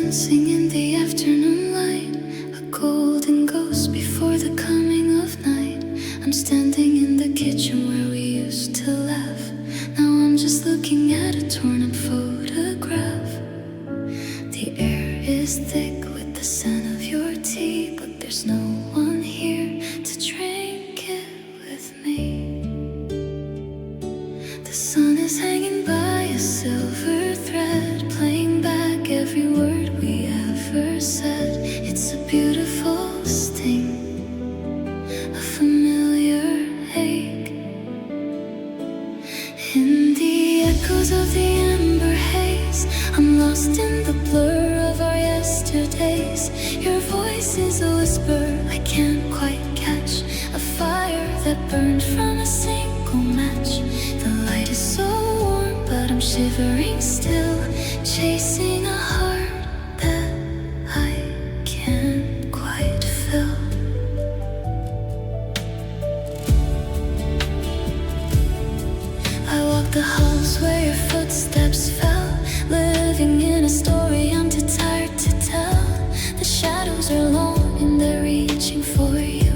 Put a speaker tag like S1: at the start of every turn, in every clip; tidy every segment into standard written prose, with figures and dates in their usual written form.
S1: dancing in the afternoon light, a golden ghost before the coming of night. I'm standing in the kitchen where we used to laugh. Now I'm just looking at a torn up photograph. The air is thick with the scent of your tea, but there's no one here to drink it with me. The sun is hanging by a silver thread, playing back every word we ever said. It's a beautiful sting, a familiar ache. In the echoes of the ember haze, I'm lost in the blur of our yesterdays. Your voice is a whisper I can't quite catch, a fire that burned from a single match. The light is so warm, but I'm shivering still, chasing a heart that I can't quite fill. I walk the halls where your footsteps fell, living in a story I'm too tired to tell. The shadows are long and they're reaching for you,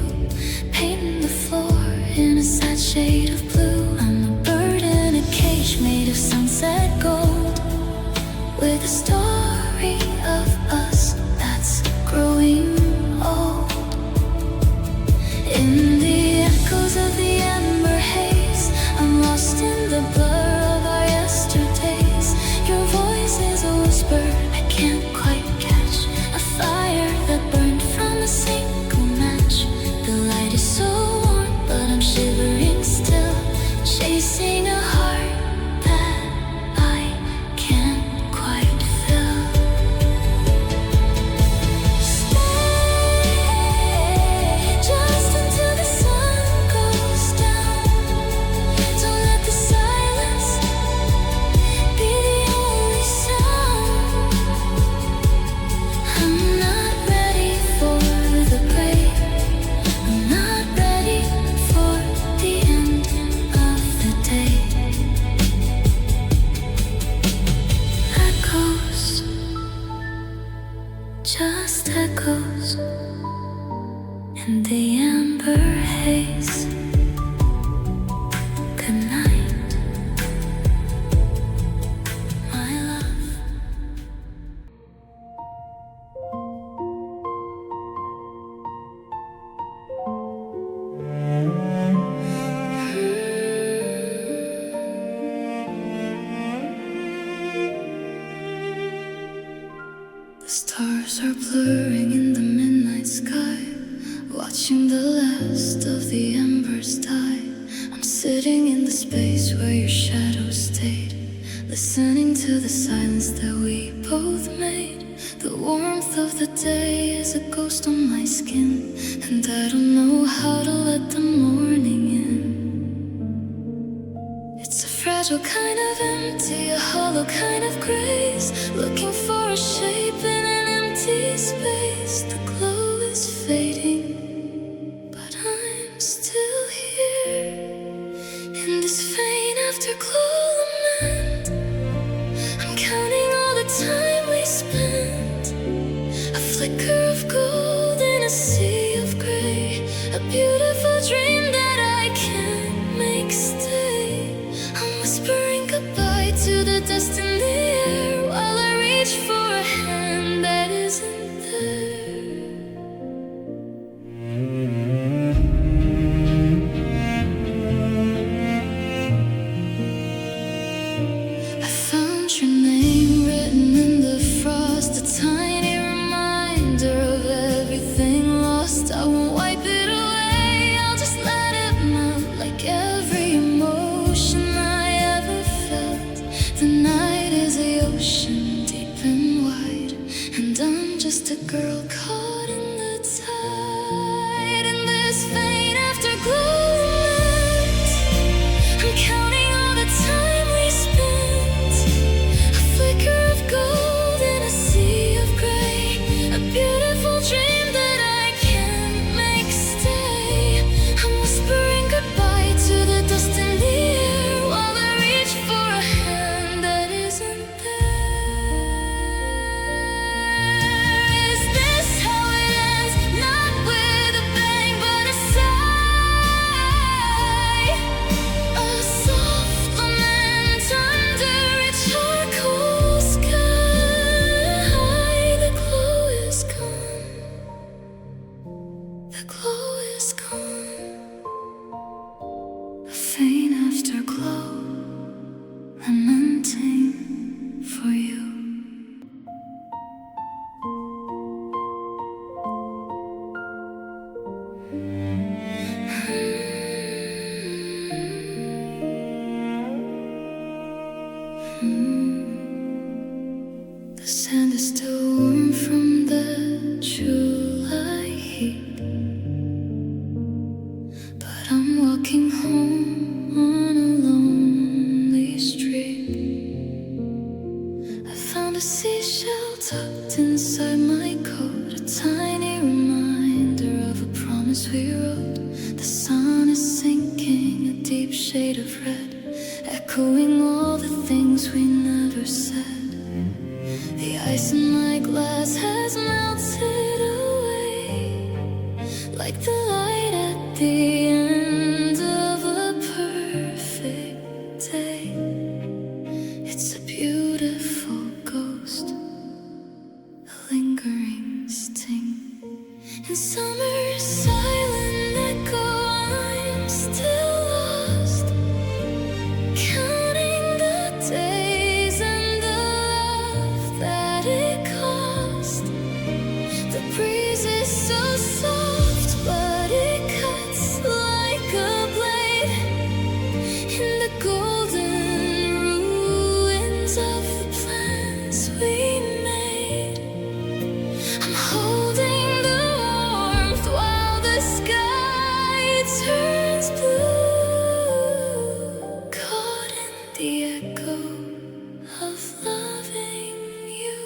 S1: painting the floor in a sad shade of blue. I'm a bird in a cage made of sunset gold, with a story of us that's growing old. In the echoes of the ember haze, I'm lost in the blur of our yesterdays. Your voice is a whisper I can't quite catch, a fire that burned from a single match. The light is so warm, but I'm shivering still, chasing a heart that I can't quite fill. Stay just until the sun goes down. Don't let the silence be the only sound. I'm not ready for the break. I'm not ready for the end of the day. Echoes, just echoes in the amber haze. Good night, my love. The stars are blurring in the midnight sky, watching the last of the embers die. I'm sitting in the space where your shadow stayed, listening to the silence that we both made. The warmth of the day is a ghost on my skin, and I don't know how to let the morning in. It's a fragile kind of empty, a hollow kind of grace, looking for a shape in an empty space. The glow is fading, but I'm still here in this faint afterglow lament. I'm counting all the time we spent, a flicker of gold in a sea of gray, a beautiful dream that I can't make stay. I'm whispering goodbye to the dust in the air, while I reach for a hand that isn't there. I found your name written in the frost, a tiny reminder of everything lost. I won't wipe it away, I'll just let it melt like every emotion I ever felt. The night is the ocean, deep and wide, and I'm just a girl caught in the tide. In this faint afterglow lament, I'm counting all the time we spent, a flicker of gold in a sea of gray, a beautiful dream that I can't make stay. I'm whispering goodbye to the dust in the air, while I reach for a hand that isn't there. tucked inside my coat, a tiny reminder of a promise we wrote. The sun is sinking, a deep shade of red, echoing all the things we never said. The ice in my glass has melted away, like the light at the end of a perfect day. It's a beautiful ghost, a lingering sting. In summer's silent echo, I'm still lost, counting the days and the love that it cost. The breeze is so soft, but it cuts like a blade in the golden ruins of the plans we made. I'm holding the warmth while the sky turns blue, caught in the echo of loving you.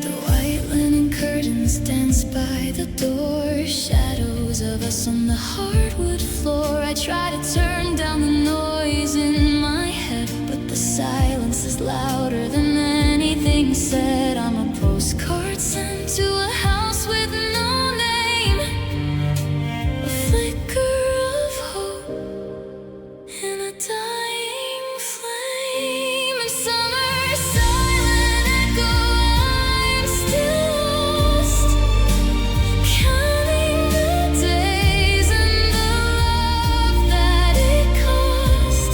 S1: The white linen curtains dance by the door, shadows of us on the hardwood floor. I try to turn down the noise in my head, but the silence is louder than anything said. I'm a postcard sent to a house with no name, a flicker of hope in a dying flame. In summer's silent echo, I'm still lost, counting the days and the love that it cost.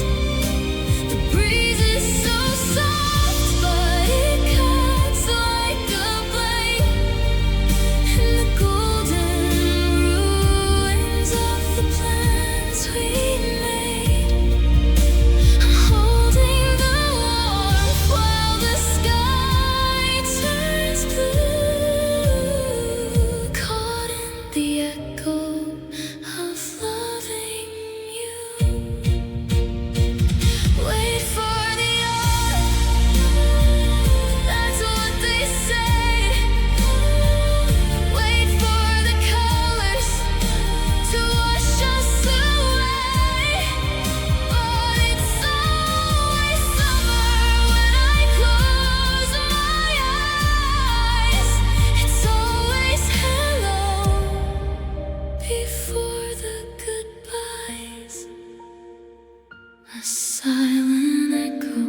S1: The breeze is so soft, but it cuts like a blade in the golden ruins of the plans we made. I'm holding the warmth while the sky turns blue, caught in the echo of loving you. Wait for the autumn, that's what they say. Wait for the colors to wash us away. But it's always summer when I close my eyes. It's always hello before the goodbyes. A silent echo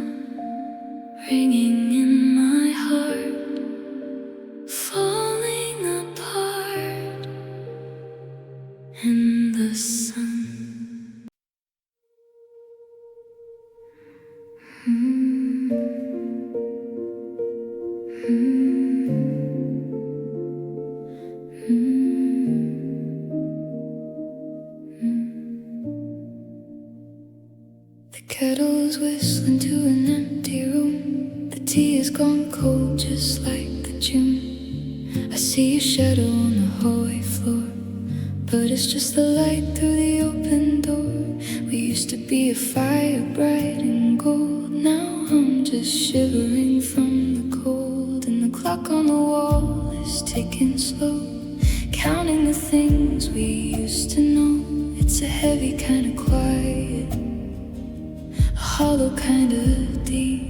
S1: ringing in my heart, falling apart in the sun. The kettle's whistling to an empty room. The tea is gone cold, just like the June. I see a shadow on the hallway floor, but it's just the light through the open door. We used to be a fire bright and gold. Now I'm just shivering from the cold, and the clock on the wall is ticking slow, counting the things we used to know. It's a heavy kind of quiet, a hollow kind of deep.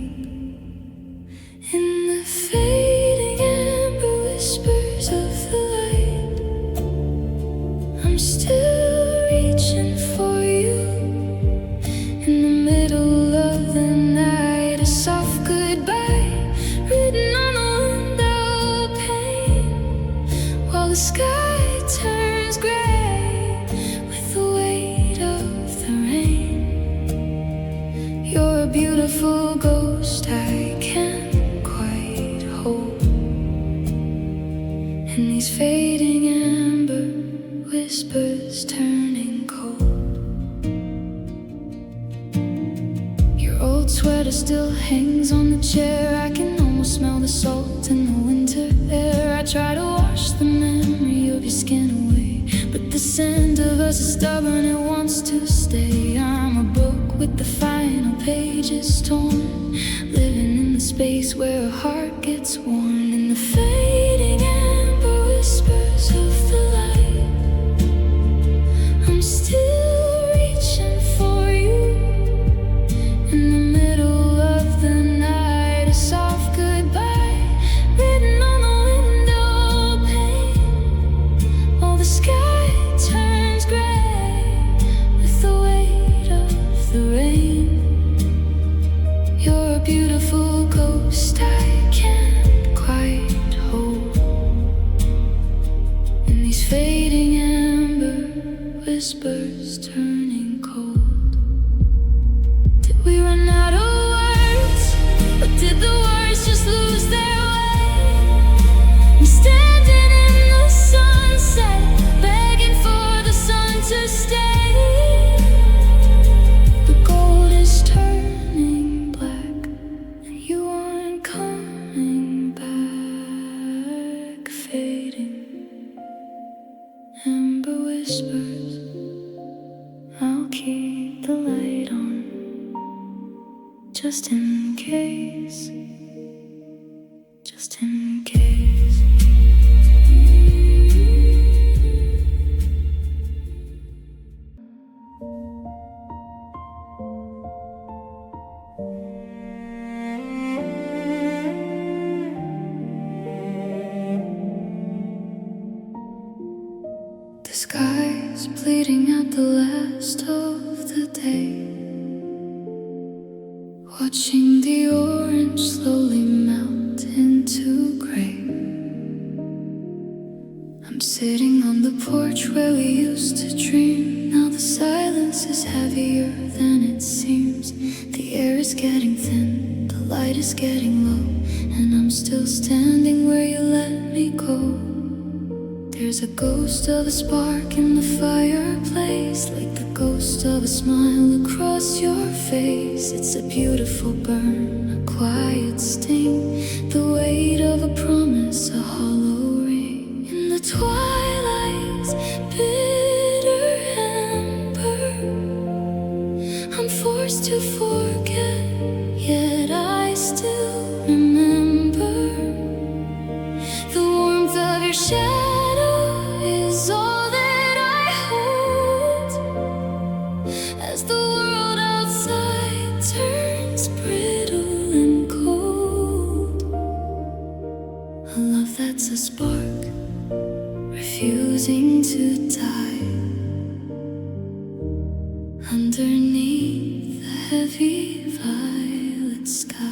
S1: In the fading amber whispers of the light, I'm still reaching for you. In the middle of the night, a soft goodbye written on the window pane, while the sky turns gray with the weight of the rain. You're a beautiful ghost I can't quite hold, and these fading amber whispers turning cold. Your old sweater still hangs on the chair. I can almost smell the salt in the winter air. I try to wash the memory of your skin away, but the scent of us is stubborn, it wants to stay. I'm a book with the final pages torn, living in the space where a heart gets worn. In the fading amber whispers of the light, I'm still reaching for you. In the middle of the night, a soft goodbye written on the window pane, while the sky turns gray with the weight of the rain. You're a beautiful ghost I can't quite hold. In these fading amber whispers turning cold. Did we run out of words, or did the words just lose their way? I'm standing in the sunset, begging for the sun to stay. The gold is turning black, and you aren't coming back. Fading amber whispers, I'll keep the light on, just in case, just in case. The sky's bleeding out the last of the day, watching the orange slowly melt into gray. I'm sitting on the porch where we used to dream. Now the silence is heavier than it seems. The air is getting thin, the light is getting low, and I'm still standing where you let me go. There's a ghost of a spark in the fireplace, like the ghost of a smile across your face. It's a beautiful burn, a quiet sting, the weight of a promise, a hollow ring. In the twilight's bitter amber, I'm forced to forget, yet I still remember. The warmth of your shadow is all that I hold, as the world outside turns brittle and cold. A love that's a spark, refusing to die, underneath the heavy violet sky.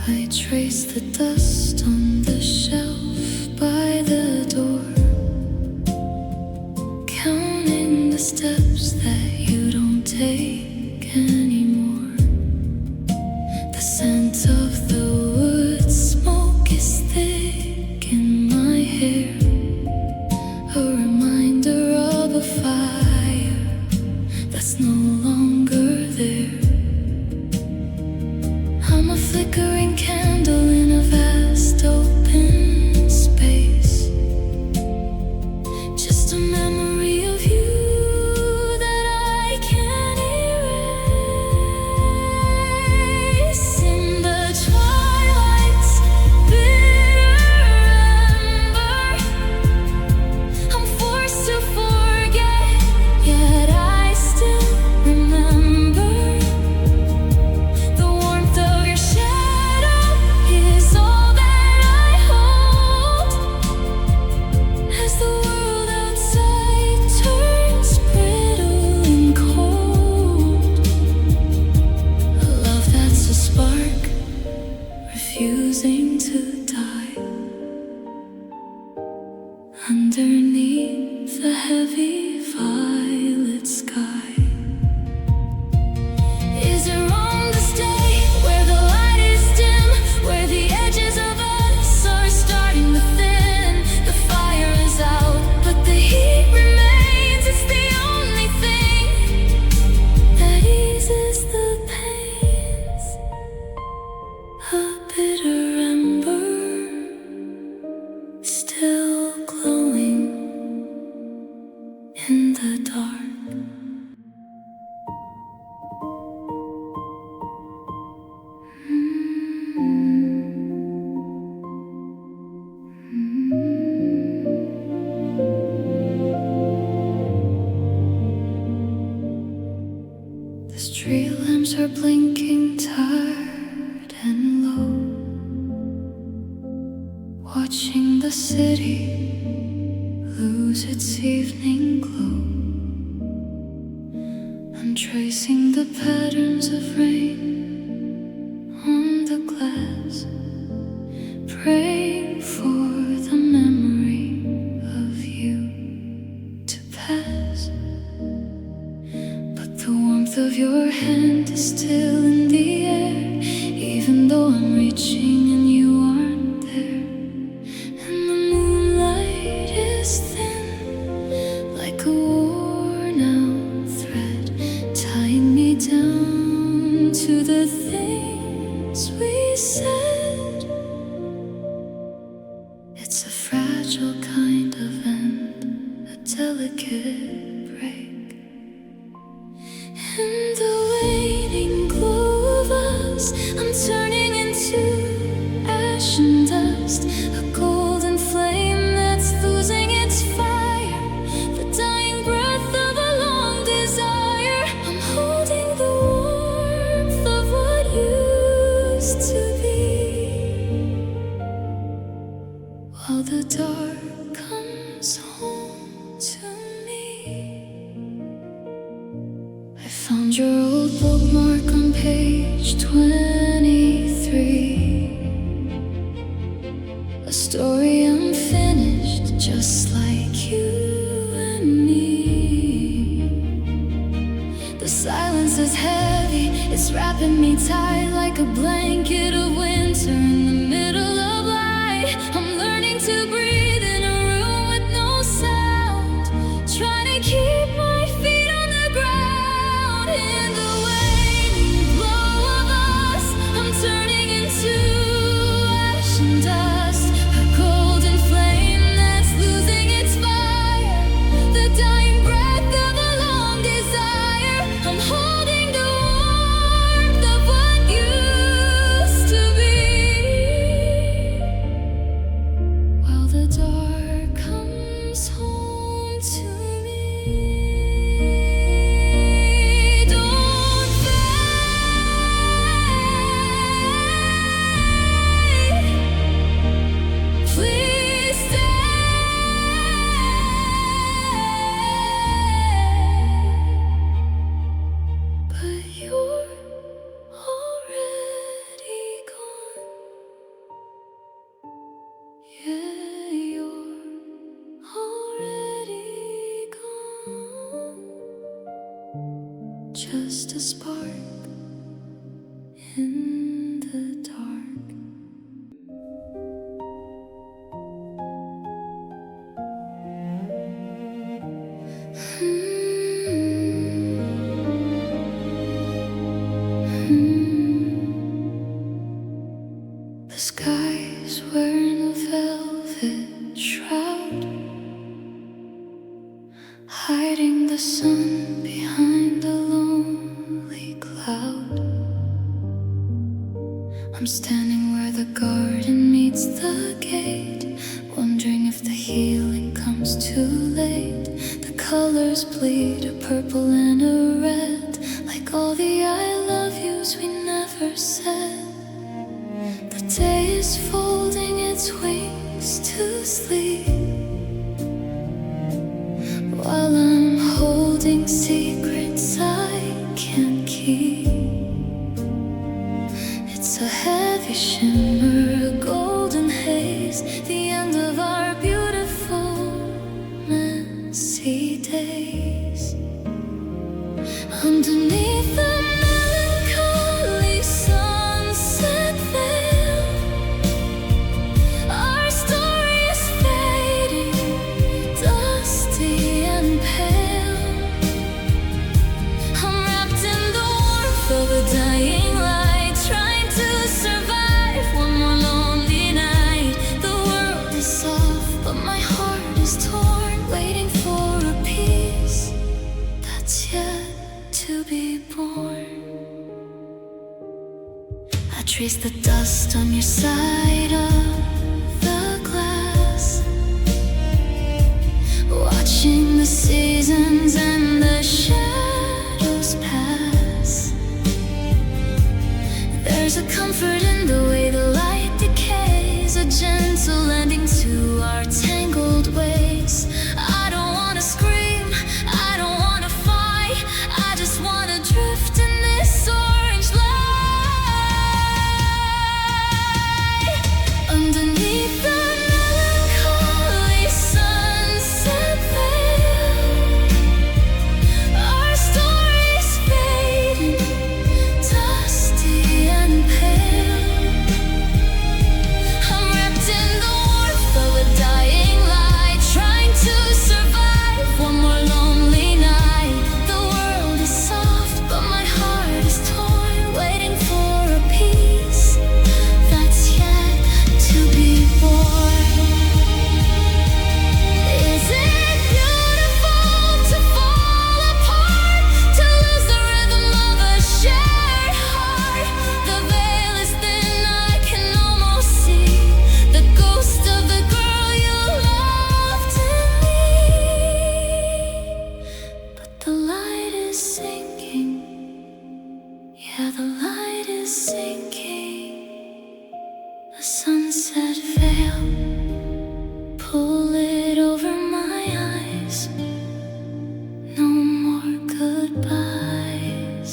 S1: I trace the dust on the shelf by the door, counting the steps that you don't take anymore. The scent of the wood smoke is thick in my hair, a reminder of a fire that's no longer there. I'm a flickering candle in a vast open space, just a memory of you that I can't erase. In the twilight's bitter ember, I'm forced to forget, yet I still remember. The warmth of your shadow is all that I hold, as the world outside turns brittle and cold. A love that's a spark, refusing to die, underneath the heavy violet sky. Is it wrong to stay where the light is dim, where the edges of us are starting to thin? The fire is out, but the heat remains. It's the only thing that eases the pains. A bitter ember still glowing in the dark. The street lamps are blinking tired and low, watching the city lose its evening glow. I'm tracing the patterns of rain on the glass, praying for the memory of you to pass. But the warmth of your hand is still in the air, even though I'm reaching and you aren't there. And the moonlight is thin, like a worn out thread, tying me down to the things we said. It's a fragile kind of end, a delicate break. In the waning glow of us, I'm turning into ash and dust, a golden flame that's losing its fire, the dying breath of a long desire. I'm holding the warmth of what used to be, while the dark comes home to me. I found your old bookmark on page 23, a story unfinished, just like you and me. The silence is heavy, it's wrapping me tight like a blanket of winter in the middle of light. I'm learning to breathe in a room with no sound, trying to keep my feet on the ground. In the waning glow of us, I'm turning into ash and dust, a golden flame that's losing its fire, the dying breath of a long desire. I'm holding the warmth of what used to be, while the dark comes home to me. Don't fade, please stay. But you're already gone. Yeah, you're already gone. Just a spark in the dark. The sky's wearing a velvet shroud, hiding the sun behind a lonely cloud. I'm standing where the garden meets the gate, wondering if the healing comes too late. The colors bleed, a purple and a red, like all the I love yous we never said. The day is folding its wings to sleep, while I'm holding secrets I can't keep. It's a heavy shimmer, a golden haze, the end of our beautiful messy days. Underneath the melancholy sunset veil, our story is fading, dusty and pale. I'm wrapped in the warmth of a dying light, trying to survive. trace the dust on your side of the glass, watching the seasons and the shadows pass. There's a comfort in the way the light decays, a gentle landing to our tangled ways. I don't wanna scream, I don't wanna fight, I just wanna drift in this orange light. Underneath the melancholy sunset veil, our stories fading, dusty and pale. I'm wrapped in the warmth of a dying light, trying to survive one more lonely night. The world is soft, but my heart is torn, waiting for a peace that's yet to be born. Is it beautiful to fall apart, to lose the rhythm of a shared heart? The veil is thin, I can almost see the ghost of the girl you loved in me. But the light is sinking, yeah, the light is sinking. A sunset veil, pull it over my eyes. No more goodbyes.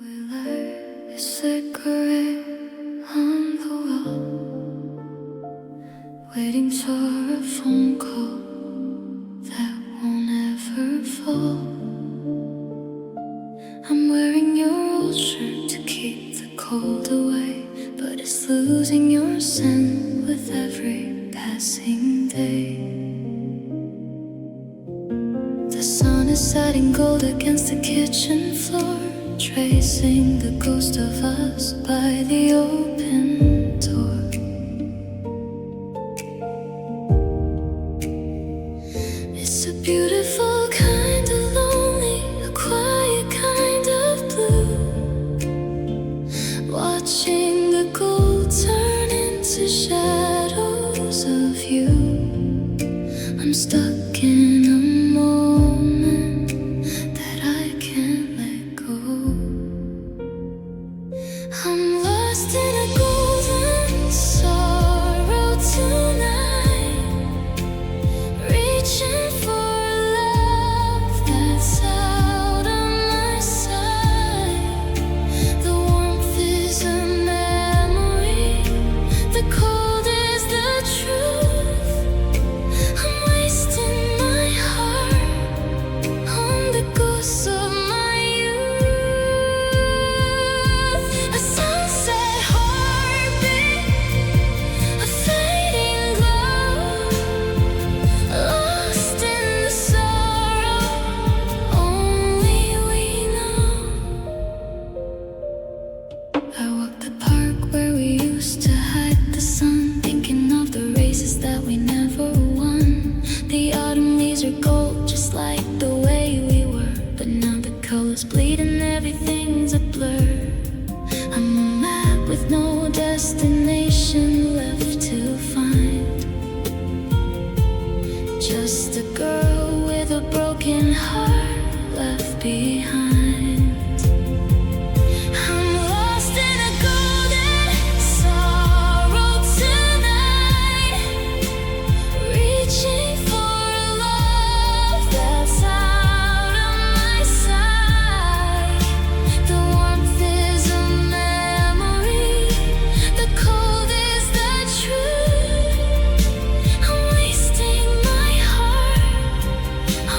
S1: We light a cigarette on the wall, waiting for a phone call that won't ever fall. I'm wearing your old shirt to keep the cold away, but it's losing your scent with every passing day. The sun is setting gold against the kitchen floor, tracing the ghost of us by the open door. It's a beautiful kind of lonely, a quiet kind of blue, watching the gold turn into shadows of you. I'm stuck in a moment that I can't let go. I'm lost in a golden sorrow tonight, reaching for love that's out of my sight. The warmth is a memory, the cold is the truth. I'm wasting my heart on the ghosts of my youth. A sunset heartbeat, a fading glow, lost in the sorrow only we know. I walk the park where we used to hide the sun, thinking of the races that we never won. The autumn leaves are gold, just like the way we were, but now the colors bleed and everything's a blur. I'm a map with no destination left to find, just a girl with a broken heart left behind. I'm lost in a golden sorrow tonight, reaching for love that's out of my sight. The warmth is a memory, the cold is the truth. I'm wasting my heart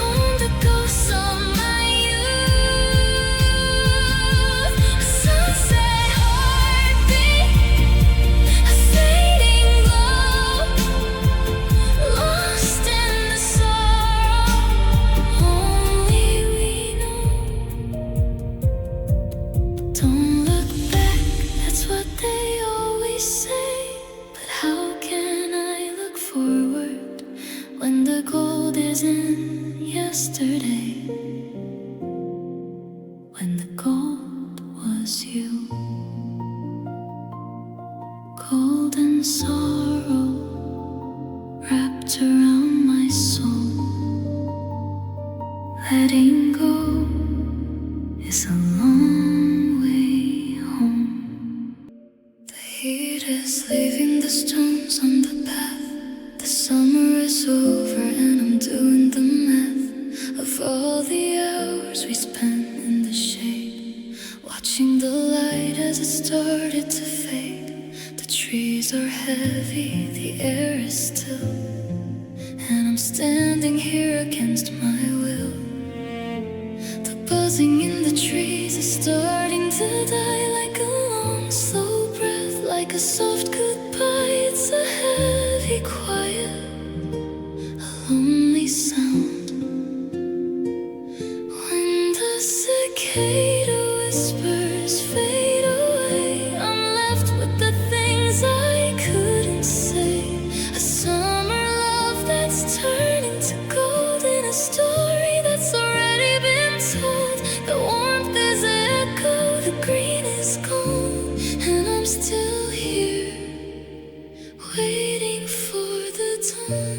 S1: on the ghosts of my youth. and sorrow wrapped around my soul. Letting go is a long way home. The heat is leaving the stones on the path. The summer is over and I'm doing the math of all the hours we spent in the shade, watching the light as it started to fade. The trees are heavy, the air is still, and I'm standing here against my will. The buzzing in the trees is starting to die, like a long, slow breath, like a soft goodbye. It's a heavy quiet, a lonely sound. When the cicada whispers fade away, I'm left with the things I couldn't say. A summer love that's turning to gold, in a story that's already been told. The warmth is echo, the green is gone, and I'm still here, waiting for the dawn.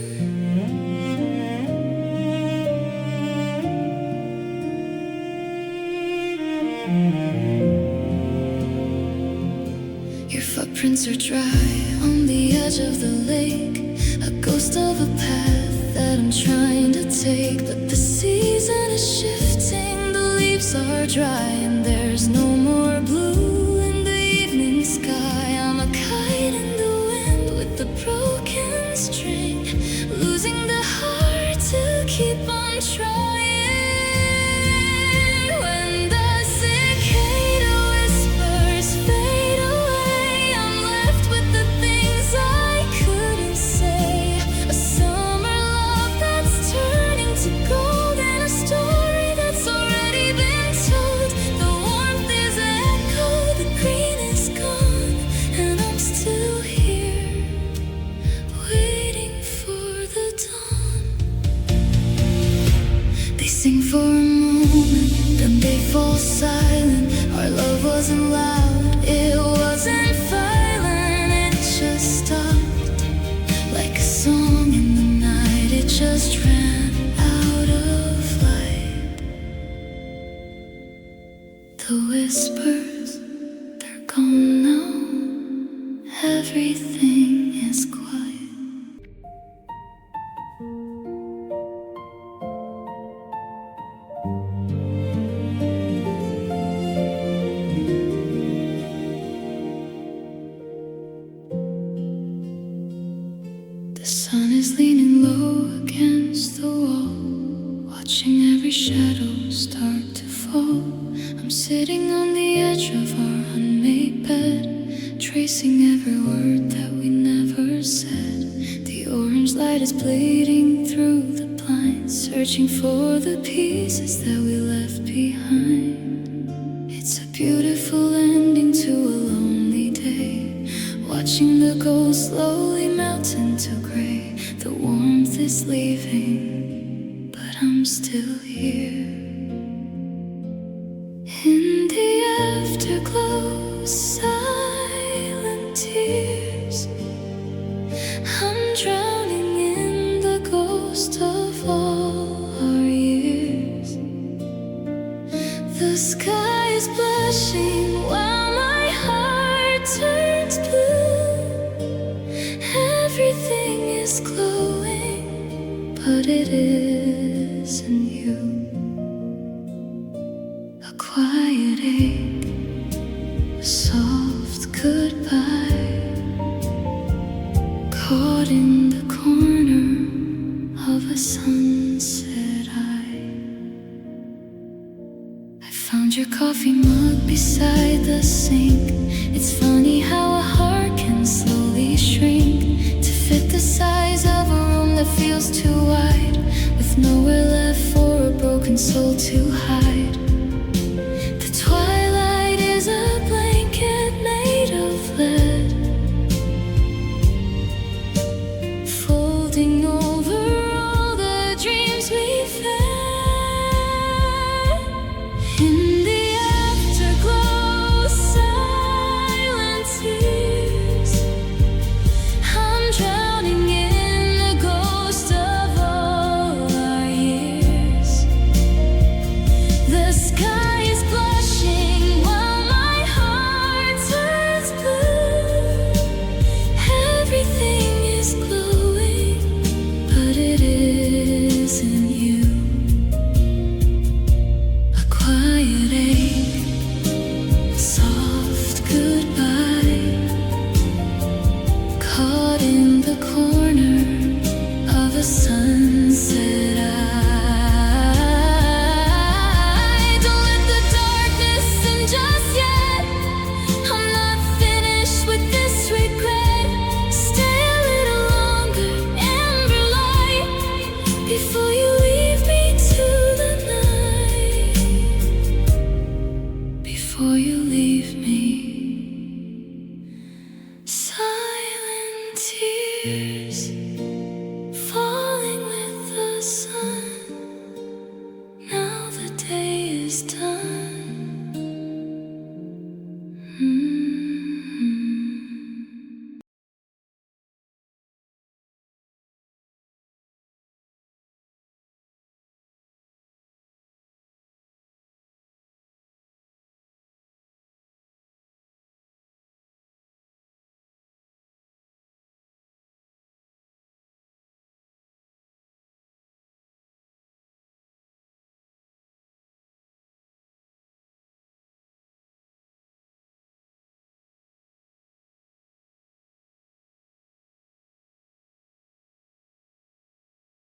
S1: Your footprints are dry on the edge of the lake, a ghost of a path that I'm trying to take. But the season is shifting, the leaves are dry, and there's no more blue in the evening sky. I'm a kite in the wind with the broken string, losing the heart to keep on trying. When the cicada whispers fade away, I'm left with the things I couldn't say. A summer love that's turning to gold, and a story that's already been told. The warmth is echo, the green is gone, and I'm still here, waiting for the dawn. They sing for a moment, then they fall silent. Our love wasn't loud, it wasn't violent, it just stopped. Like a song in the night, it just ran out of light. The whispers, they're gone now, everything is quiet. The sun is leaning low against the wall, watching every shadow start to fall. I'm sitting on the edge of our unmade bed, tracing every word that we never said. The orange light is bleeding through the blinds, searching for the pieces that we left behind. It's a beautiful ending to a lonely day, watching the gold slowly melt into gray. The warmth is leaving, but I'm still here. In the afterglow, silent tears, I'm drowning in the ghost of all our years. The sky is blushing while my heart turns blue. Everything is glowing, but it isn't you. A quiet ache, a soft goodbye, caught in the corner of a sunset eye. I found your coffee mug beside the sink. It's funny how a heart can slowly shrink to fit the size of a room that feels too wide, with nowhere left for a broken soul to hide. The twilight is a blanket made of lead, folding over all the dreams we've had. In the afterglow, silent tears, tears.